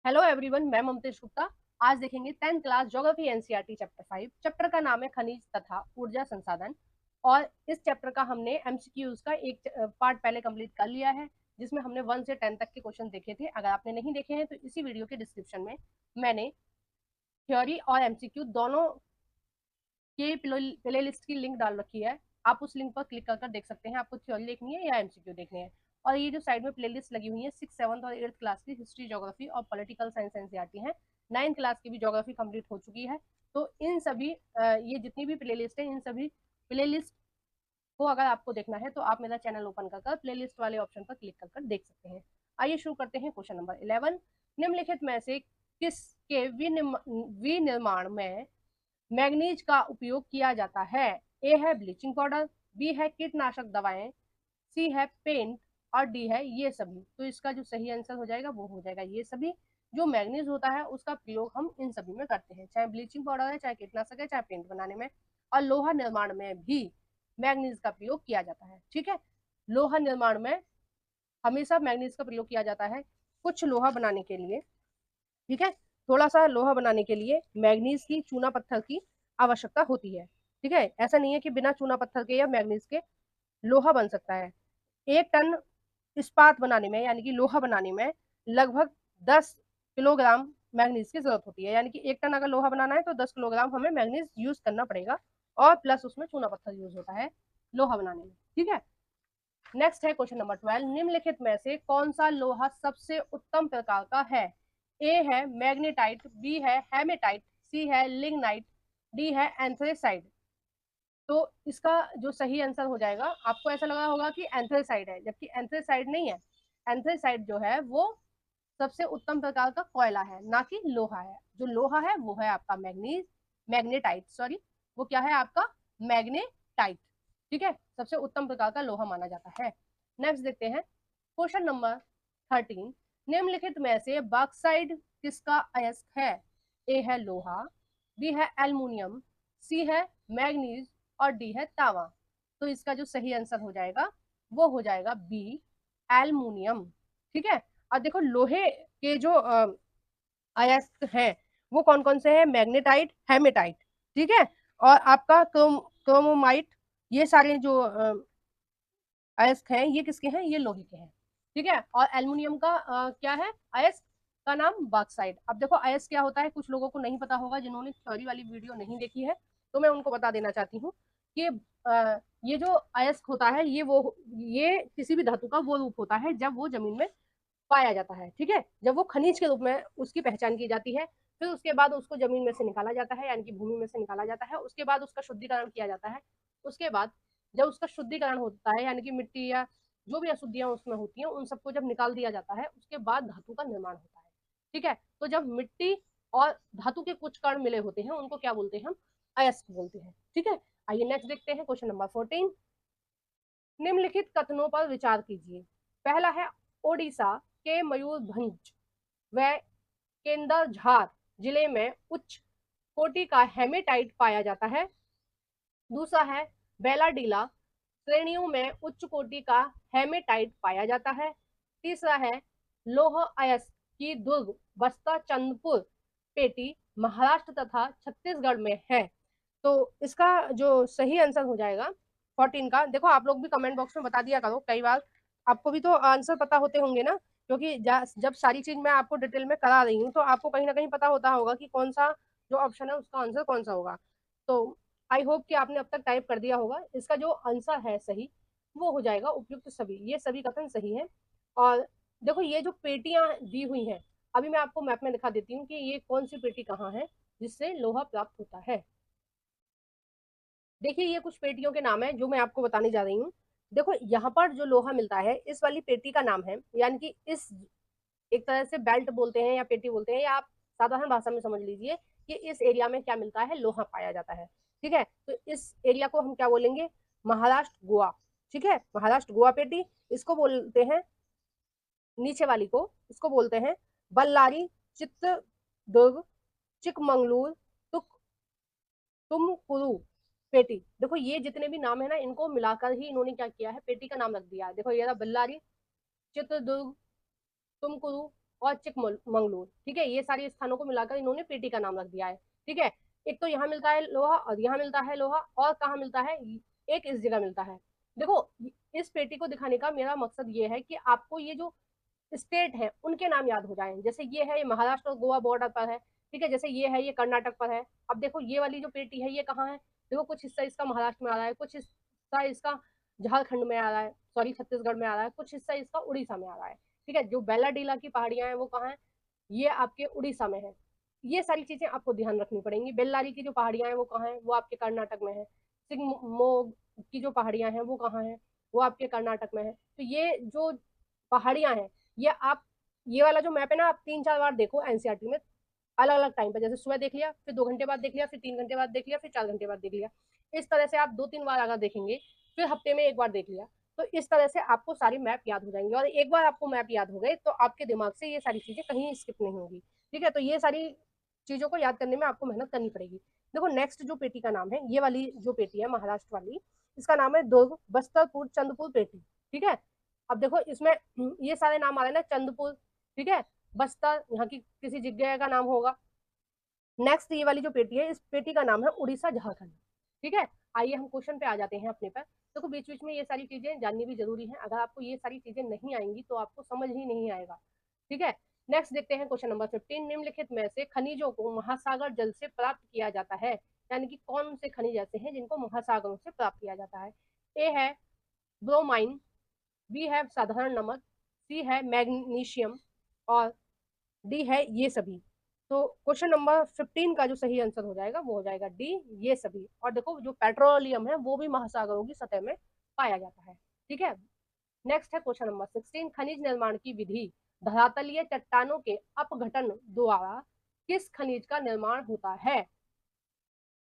Hello everyone, मैं ममतेश गुप्ता। आज देखेंगे 10th class geography NCERT chapter 5। Chapter का नाम है खनिज तथा ऊर्जा संसाधन। और इस चैप्टर का हमने एमसीक्यूज का एक पार्ट पहले कंप्लीट कर लिया है, जिसमें हमने 1 से 10 तक के क्वेश्चन देखे थे। अगर आपने नहीं देखे हैं तो इसी वीडियो के डिस्क्रिप्शन में मैंने थ्योरी और एमसीक्यू दोनों के प्ले लिस्ट की लिंक डाल रखी है। आप उस लिंक पर क्लिक कर देख सकते हैं आपको थ्योरी देखनी है या एमसीक्यू देखनी है। और ये जो साइड में प्लेलिस्ट लगी हुई है 6, 7 और 8 क्लास की हिस्ट्री, ज्योग्राफी और पॉलिटिकल साइंस एनसीईआरटी है। 9 क्लास की भी ज्योग्राफी कंप्लीट हो चुकी है। तो इन सभी ये जितनी भी प्लेलिस्ट है, इन सभी प्लेलिस्ट को अगर आपको देखना है तो आप मेरा चैनल ओपन कर प्लेलिस्ट वाले ऑप्शन पर क्लिक कर देख सकते हैं। आइए शुरू करते हैं। क्वेश्चन नंबर 11, निम्नलिखित में से किसके विनिर्माण में मैग्नीज का उपयोग किया जाता है? ए है ब्लीचिंग पाउडर, बी है कीटनाशक दवाएं, सी है पेंट और डी है ये सभी। तो इसका जो सही आंसर हो जाएगा वो हो जाएगा ये सभी। जो मैग्नीज होता है उसका प्रयोग हम इन सभी में करते हैं, चाहे ब्लीचिंग पाउडर है, चाहे कीटनाशक है, चाहे पेंट बनाने में। और लोहा निर्माण में भी मैग्नीज का प्रयोग किया जाता है। ठीक है, लोहा निर्माण में हमेशा मैग्नीज का प्रयोग किया जाता है कुछ लोहा बनाने के लिए। ठीक है, थोड़ा सा लोहा बनाने के लिए मैग्नीज की, चूना पत्थर की आवश्यकता होती है। ठीक है, ऐसा नहीं है कि बिना चूना पत्थर के या मैग्नीज के लोहा बन सकता है। 1 टन इस्पात बनाने में यानी कि लोहा बनाने में लगभग 10 किलोग्राम मैग्नीज की जरूरत होती है। यानी कि 1 टन अगर लोहा बनाना है तो 10 किलोग्राम हमें मैग्नीज यूज करना पड़ेगा। और प्लस उसमें चूना पत्थर यूज होता है लोहा बनाने में। ठीक है, नेक्स्ट है क्वेश्चन नंबर 12, निम्नलिखित में से कौन सा लोहा सबसे उत्तम प्रकार का है? ए है मैग्नेटाइट, बी है हेमेटाइट, सी है लिग्नाइट, डी है एंथ्रेसाइड। तो इसका जो सही आंसर हो जाएगा, आपको ऐसा लगा होगा कि एंथ्रेसाइड है, जबकि एंथ्रेसाइड नहीं है। एंथ्रेसाइड जो है वो सबसे उत्तम प्रकार का कोयला है, ना कि लोहा है। जो लोहा है वो है आपका मैग्नेटाइट, सॉरी, वो क्या है आपका? मैग्नेटाइट। ठीक है, सबसे उत्तम प्रकार का लोहा माना जाता है। नेक्स्ट देखते हैं क्वेश्चन नंबर 13, निम्नलिखित में से बॉक्साइड किसका अयस्क है? ए है लोहा, बी है एल्युमिनियम, सी है मैग्नीज और डी है तांबा। तो इसका जो सही आंसर हो जाएगा वो हो जाएगा बी, एल्युमिनियम। ठीक है, और देखो लोहे के जो अयस्क हैं वो कौन कौन से हैं? मैग्नेटाइट, हेमेटाइट, ठीक है, और आपका क्रोमोमाइट। ये सारे जो अयस्क हैं ये किसके हैं? ये लोहे के हैं। ठीक है, और एल्युमिनियम का क्या है अयस्क? का नाम बॉक्साइट। अब देखो अयस्क क्या होता है, कुछ लोगों को नहीं पता होगा, जिन्होंने थ्योरी वाली वीडियो नहीं देखी है, तो मैं उनको बता देना चाहती हूँ कि ये जो अयस्क होता है ये किसी भी धातु का वो रूप होता है जब वो जमीन में पाया जाता है। ठीक है, जब वो खनिज के रूप में उसकी पहचान की जाती है, फिर उसके बाद उसको जमीन में से निकाला जाता है, यानी कि भूमि में से निकाला जाता है। उसके बाद उसका शुद्धिकरण किया जाता है। उसके बाद जब उसका शुद्धिकरण होता है, यानी कि मिट्टी या जो भी अशुद्धियां उसमें होती हैं उन सबको जब निकाल दिया जाता है, उसके बाद धातु का निर्माण होता है। ठीक है, तो जब मिट्टी और धातु के कुछ कण मिले होते हैं उनको क्या बोलते हैं? हम अयस्क बोलते हैं। ठीक है, आइए नेक्स्ट देखते हैं क्वेश्चन नंबर 14, निम्नलिखित कथनों पर विचार कीजिए। पहला है ओडिशा के मयूरभंज व केंद्रझार जिले में उच्च कोटि का हेमेटाइट पाया जाता है। दूसरा है बेलाडीला श्रेणियों में उच्च कोटि का हेमेटाइट पाया जाता है। तीसरा है लोह अयस्क की दुर्ग बस्ता चंद्रपुर पेटी महाराष्ट्र तथा छत्तीसगढ़ में है। तो इसका जो सही आंसर हो जाएगा 14 का, देखो आप लोग भी कमेंट बॉक्स में बता दिया करो, कई बार आपको भी तो आंसर पता होते होंगे ना, क्योंकि जब सारी चीज मैं आपको डिटेल में करा रही हूँ तो आपको कहीं ना कहीं पता होता होगा कि कौन सा जो ऑप्शन है उसका आंसर कौन सा होगा। तो आई होप कि आपने अब तक टाइप कर दिया होगा। इसका जो आंसर है सही वो हो जाएगा उपयुक्त सभी। ये सभी कथन सही है। और देखो ये जो पेटियां दी हुई हैं, अभी मैं आपको मैप में दिखा देती हूँ कि ये कौन सी पेटी कहाँ है जिससे लोहा प्राप्त होता है। देखिए ये कुछ पेटियों के नाम है जो मैं आपको बताने जा रही हूँ। देखो यहाँ पर जो लोहा मिलता है इस वाली पेटी का नाम है, यानी कि इस एक तरह से बेल्ट बोलते हैं या पेटी बोलते हैं, या आप साधारण भाषा में समझ लीजिए कि इस एरिया में क्या मिलता है? लोहा पाया जाता है। ठीक है, तो इस एरिया को हम क्या बोलेंगे? महाराष्ट्र गोवा। ठीक है, महाराष्ट्र गोवा पेटी इसको बोलते हैं। नीचे वाली को इसको बोलते हैं बल्लारी, चित्रदुर्ग, चिकमंगलूर, तुमकुरु पेटी। देखो ये जितने भी नाम है ना, इनको मिलाकर ही इन्होंने क्या किया है? पेटी का नाम रख दिया है। देखो ये रहा बल्लारी, चित्रदुर्ग, तुमकुरु और चिकमंगलूर, ठीक है, ये सारे स्थानों को मिलाकर इन्होंने पेटी का नाम रख दिया है, ठीक है। एक तो यहाँ मिलता है लोहा और यहाँ मिलता है लोहा, और कहाँ मिलता है, एक इस जगह मिलता है। देखो, इस पेटी को दिखाने का मेरा मकसद ये है कि आपको ये जो स्टेट है उनके नाम याद हो जाएं। जैसे ये है, ये महाराष्ट्र और गोवा बॉर्डर पर है, ठीक है, जैसे ये है, ये कर्नाटक पर है। अब देखो ये वाली जो पेटी है ये कहाँ है, देखो कुछ हिस्सा इसका महाराष्ट्र में आ रहा है, कुछ हिस्सा इसका झारखंड में आ रहा है, सॉरी छत्तीसगढ़ में आ रहा है, कुछ हिस्सा इसका उड़ीसा में आ रहा है, ठीक है। जो बेलाडीला की पहाड़ियां हैं वो कहाँ है, ये आपके उड़ीसा में है। ये सारी चीजें आपको ध्यान रखनी पड़ेंगी। बेल्लारी की जो पहाड़ियां हैं वो कहाँ है, वो आपके कर्नाटक में है। सिगमोग की जो पहाड़ियां हैं वो कहाँ है, वो आपके कर्नाटक में है। तो ये जो पहाड़ियां हैं, ये आप, ये वाला जो मैप है ना, आप 3-4 बार देखो एनसीईआरटी में, अलग अलग टाइम पर, जैसे सुबह देख लिया, फिर 2 घंटे बाद देख लिया, फिर 3 घंटे बाद देख लिया, फिर 4 घंटे बाद देख लिया। इस तरह से आप 2-3 बार अगर देखेंगे, फिर हफ्ते में एक बार देख लिया, तो इस तरह से आपको सारी मैप याद हो जाएंगे। और एक बार आपको मैप याद हो गए तो आपके दिमाग से ये सारी चीजें कहीं स्किप नहीं होगी, ठीक है। तो ये सारी चीजों को याद करने में आपको मेहनत करनी पड़ेगी। देखो नेक्स्ट जो पेटी का नाम है, ये वाली जो पेटी है महाराष्ट्र वाली, इसका नाम है दुर्ग बस्तरपुर चंद्रपुर पेटी, ठीक है। अब देखो इसमें ये सारे नाम आ रहे हैं ना, चंद्रपुर, ठीक है, बस्तर यहाँ की किसी जगह का नाम होगा। नेक्स्ट ये वाली जो पेटी है, इस पेटी का नाम है उड़ीसा झारखंड, ठीक है। आइए हम क्वेश्चन पे आ जाते हैं अपने पर। देखो बीच बीच में ये सारी चीजें जाननी भी जरूरी है, अगर आपको ये सारी चीजें नहीं आएंगी तो आपको समझ ही नहीं आएगा, ठीक है। नेक्स्ट देखते हैं क्वेश्चन नंबर 15, निम्नलिखित में से खनिजों को महासागर जल से प्राप्त किया जाता है, यानी कि कौन से खनिज ऐसे हैं जिनको महासागरों से प्राप्त किया जाता है। ए है ब्रोमाइन, बी है साधारण नमक, सी है मैग्नीशियम, और डी है ये सभी। तो क्वेश्चन नंबर 15 का जो सही आंसर हो जाएगा वो हो जाएगा डी, ये सभी। और देखो जो पेट्रोलियम है वो भी महासागरों की सतह में पाया जाता है, ठीक है। नेक्स्ट है क्वेश्चन नंबर 16, खनिज निर्माण की विधि, धरातलीय चट्टानों के अपघटन द्वारा किस खनिज का निर्माण होता है।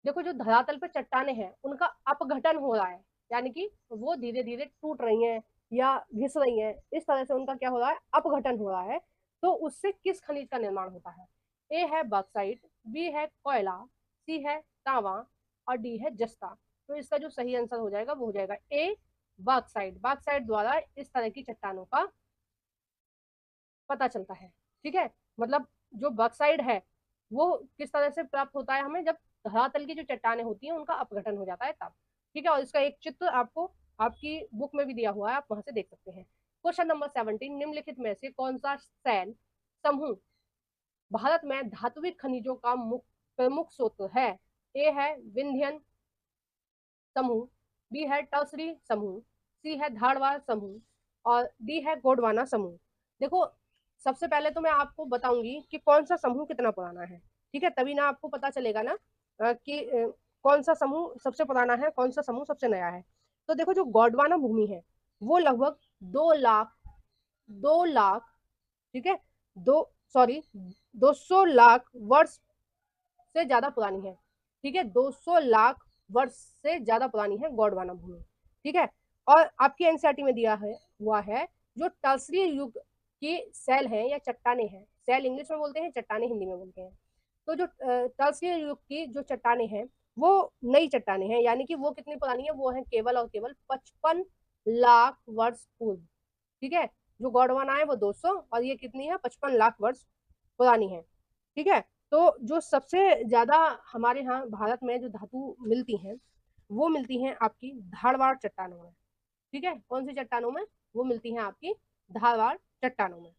देखो जो धरातल पे चट्टाने हैं उनका अपघटन हो रहा है, यानी कि वो धीरे धीरे टूट रही हैं या घिस रही हैं, इस तरह से उनका क्या हो रहा है, अपघटन हो रहा है। तो उससे किस खनिज का निर्माण होता है। ए है बॉक्साइट, बी है कोयला, सी है तांबा, और डी है जस्ता। तो इसका जो सही आंसर हो जाएगा वो हो जाएगा ए, बॉक्साइट। बॉक्साइट द्वारा इस तरह की चट्टानों का पता चलता है, ठीक है। मतलब जो बॉक्साइड है वो किस तरह से प्राप्त होता है हमें, जब धरातल की जो चट्टानें होती हैं उनका अपघटन हो जाता है तब, ठीक है। और इसका एक चित्र आपको आपकी बुक में भी दिया हुआ है, आप वहां से देख सकते हैं। क्वेश्चन नंबर 17, निम्नलिखित में से कौन सा सैल समूह भारत में धात्विक खनिजों का प्रमुख स्रोत है। ए है विंध्यन समूह, बी है टर्सरी समूह, सी है धारवाड़ समूह, और डी है गोंडवाना समूह। देखो सबसे पहले तो मैं आपको बताऊंगी कि कौन सा समूह कितना पुराना है, ठीक है, तभी ना आपको पता चलेगा ना कि कौन सा समूह सबसे पुराना है, कौन सा समूह सबसे नया है। तो देखो जो गोंडवाना भूमि है वो लगभग 2 लाख, 2 लाख, ठीक है, दो सॉरी 200 लाख वर्ष से ज्यादा पुरानी है, ठीक है, 200 लाख वर्ष से ज्यादा पुरानी है गोंडवाना भूमि, ठीक है। और आपकी एनसीईआरटी में दिया है हुआ है जो टर्सरी युग की सेल हैं या चट्टाने हैं, सेल इंग्लिश में बोलते हैं, चट्टाने हिंदी में बोलते हैं। तो जो टर्सरी युग की जो चट्टाने हैं वो नई चट्टाने हैं, यानी कि वो कितनी पुरानी है, वो है केवल और केवल 55 लाख वर्ष पूर्व, ठीक है। जो गोंडवाना है वो 200 और ये कितनी है, 55 लाख वर्ष पुरानी है, ठीक है। तो जो सबसे ज्यादा हमारे यहाँ भारत में जो धातु मिलती हैं वो मिलती हैं आपकी धारवाड़ चट्टानों में, ठीक है। कौन सी चट्टानों में, वो मिलती हैं आपकी धारवाड़ चट्टानों में,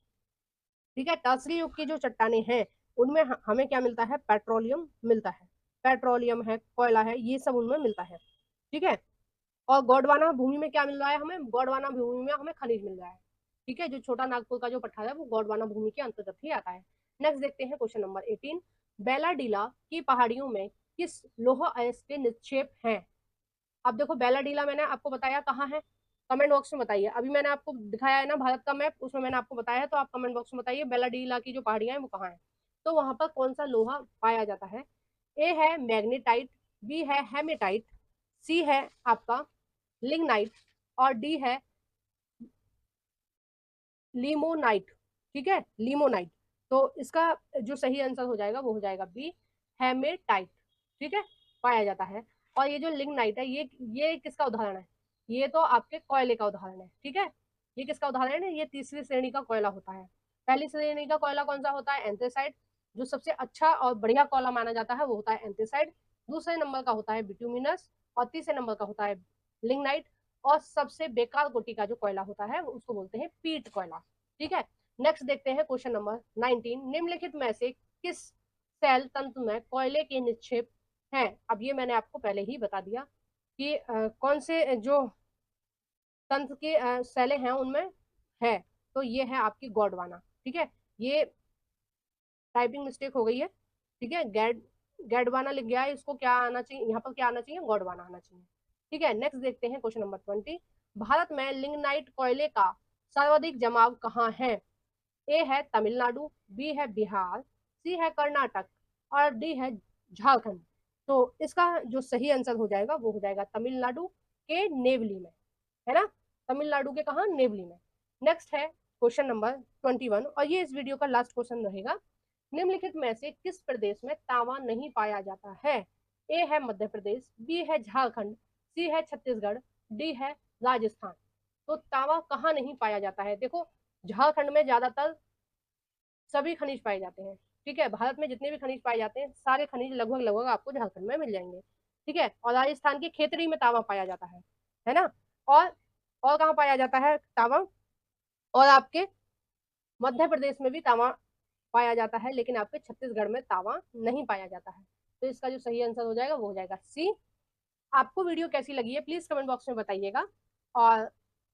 ठीक है। टर्सरी युग की जो चट्टाने हैं उनमें हमें क्या मिलता है, पेट्रोलियम मिलता है, पेट्रोलियम है, कोयला है, ये सब उनमें मिलता है, ठीक है। और गोंडवाना भूमि में क्या मिल रहा है हमें, गोंडवाना भूमि में हमें खनिज मिल रहा है, ठीक है। जो छोटा नागपुर का जो पठार है वो गोंडवाना भूमि के अंतर्गत ही आता है। नेक्स्ट देखते हैं क्वेश्चन नंबर 18, बेलाडीला की पहाड़ियों में किस लौह अयस्क के निक्षेप हैं। अब देखो बेलाडीला मैंने आपको बताया कहाँ है, कमेंट बॉक्स में बताइए। अभी मैंने आपको दिखाया है ना भारत का मैप, उसमें मैंने आपको बताया है, तो आप कमेंट बॉक्स में बताइए बेलाडीला की जो पहाड़ियां हैं वो कहाँ है। तो वहां पर कौन सा लोहा पाया जाता है। ए है मैग्नेटाइट, बी है हेमेटाइट, सी है आपका लिग्नाइट, और डी है लिमोनाइट, ठीक है, लिमोनाइट। तो इसका जो सही आंसर हो जाएगा वो हो जाएगा बी, हेमेटाइट, ठीक है, पाया जाता है। और ये जो लिग्नाइट है ये किसका उदाहरण है, ये तो आपके कोयले का उदाहरण है, ठीक है। ये किसका उदाहरण है, ये तीसरी श्रेणी का कोयला होता है। पहली श्रेणी का कोयला कौन सा होता है? एंथ्रेसाइट। जो सबसे अच्छा और बढ़िया कोयला माना जाता है वो होता है एंथ्रेसाइट। दूसरे नंबर का होता है बिटुमिनस, और तीसरे नंबर का होता है लिग्नाइट, और सबसे बेकार कोटि का जो कोयला होता है उसको बोलते हैं पीट कोयला। ठीक है, नेक्स्ट देखते हैं क्वेश्चन नंबर 19। निम्नलिखित में से किस सेल तंत्र में कोयले के निक्षेप हैं? अब ये मैंने आपको पहले ही बता दिया कि कौन से जो तंत्र के सेले हैं उनमें है। तो ये है आपकी गोंडवाना। ठीक है, ये टाइपिंग मिस्टेक हो गई है। ठीक है, गैडवाना लिख गया है, इसको क्या आना चाहिए, यहाँ पर क्या आना चाहिए? गोंडवाना आना चाहिए। ठीक है, नेक्स्ट देखते हैं क्वेश्चन नंबर 20। भारत में लिग्नाइट कोयले का सर्वाधिक जमाव कहाँ है? ए है तमिलनाडु, बी है बिहार, सी है कर्नाटक, और डी है झारखंड। तो इसका जो सही आंसर हो जाएगा वो हो जाएगा तमिलनाडु के नेवली में, है ना? तमिलनाडु के कहा? नेवली में। नेक्स्ट है क्वेश्चन नंबर 21, और ये इस वीडियो का लास्ट क्वेश्चन रहेगा। निम्नलिखित में से किस प्रदेश में तांबा नहीं पाया जाता है? ए है मध्य प्रदेश, बी है झारखंड, सी है छत्तीसगढ़, डी है राजस्थान। तो तांबा कहाँ नहीं पाया जाता है? देखो, झारखंड में ज्यादातर सभी खनिज पाए जाते हैं। ठीक है, भारत में जितने भी खनिज पाए जाते हैं सारे खनिज लगभग लगभग आपको झारखंड में मिल जाएंगे। ठीक है, और राजस्थान के खेतड़ी में तांबा पाया जाता है ना? और और कहाँ पाया जाता है तांबा? और आपके मध्य प्रदेश में भी तांबा पाया जाता है, लेकिन आपके छत्तीसगढ़ में तांबा नहीं पाया जाता है। तो इसका जो सही आंसर हो जाएगा वो हो जाएगा सी। आपको वीडियो कैसी लगी है प्लीज कमेंट बॉक्स में बताइएगा, और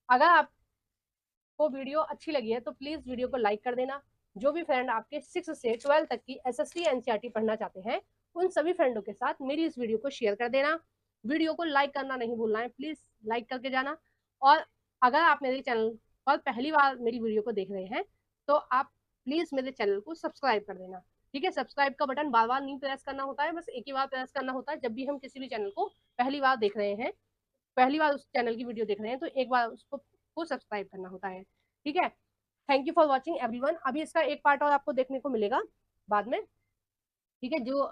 अगर आपको वीडियो अच्छी लगी है तो प्लीज वीडियो को लाइक कर देना। जो भी फ्रेंड आपके 6 से 12 तक की एसएसटी एनसीईआरटी पढ़ना चाहते हैं उन सभी फ्रेंडों के साथ मेरी इस वीडियो को शेयर कर देना। वीडियो को लाइक करना नहीं भूलना है, प्लीज लाइक करके जाना। और अगर आप मेरे चैनल पर पहली बार मेरी वीडियो को देख रहे हैं तो आप प्लीज मेरे चैनल को सब्सक्राइब कर देना। ठीक है, सब्सक्राइब का बटन बार बार नहीं प्रेस करना होता है, बस एक ही बार प्रेस करना होता है। जब भी हम किसी भी चैनल को पहली बार देख रहे हैं, पहली बार उस चैनल की वीडियो देख रहे हैं, तो एक बार उसको को सब्सक्राइब करना होता है। ठीक है, thank you for watching everyone. अभी इसका एक पार्ट और आपको देखने को मिलेगा बाद में। ठीक है, जो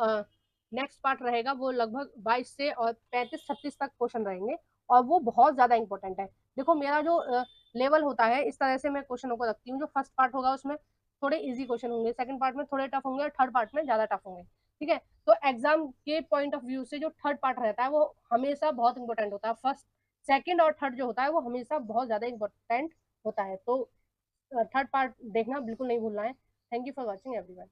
नेक्स्ट पार्ट रहेगा वो लगभग 22 से और 35-36 तक क्वेश्चन रहेंगे, और वो बहुत ज्यादा इंपॉर्टेंट है। देखो, मेरा जो लेवल होता है इस तरह से मैं क्वेश्चनों को रखती हूँ। जो फर्स्ट पार्ट होगा उसमें थोड़े इजी क्वेश्चन होंगे, सेकंड पार्ट में थोड़े टफ होंगे, और थर्ड पार्ट में ज्यादा टफ होंगे। ठीक है, तो एग्जाम के पॉइंट ऑफ व्यू से जो थर्ड पार्ट रहता है वो हमेशा बहुत इंपॉर्टेंट होता है। फर्स्ट, सेकंड और थर्ड जो होता है वो हमेशा बहुत ज्यादा इंपॉर्टेंट होता है। तो थर्ड पार्ट देखना बिल्कुल नहीं भूलना है। Thank you for watching everyone.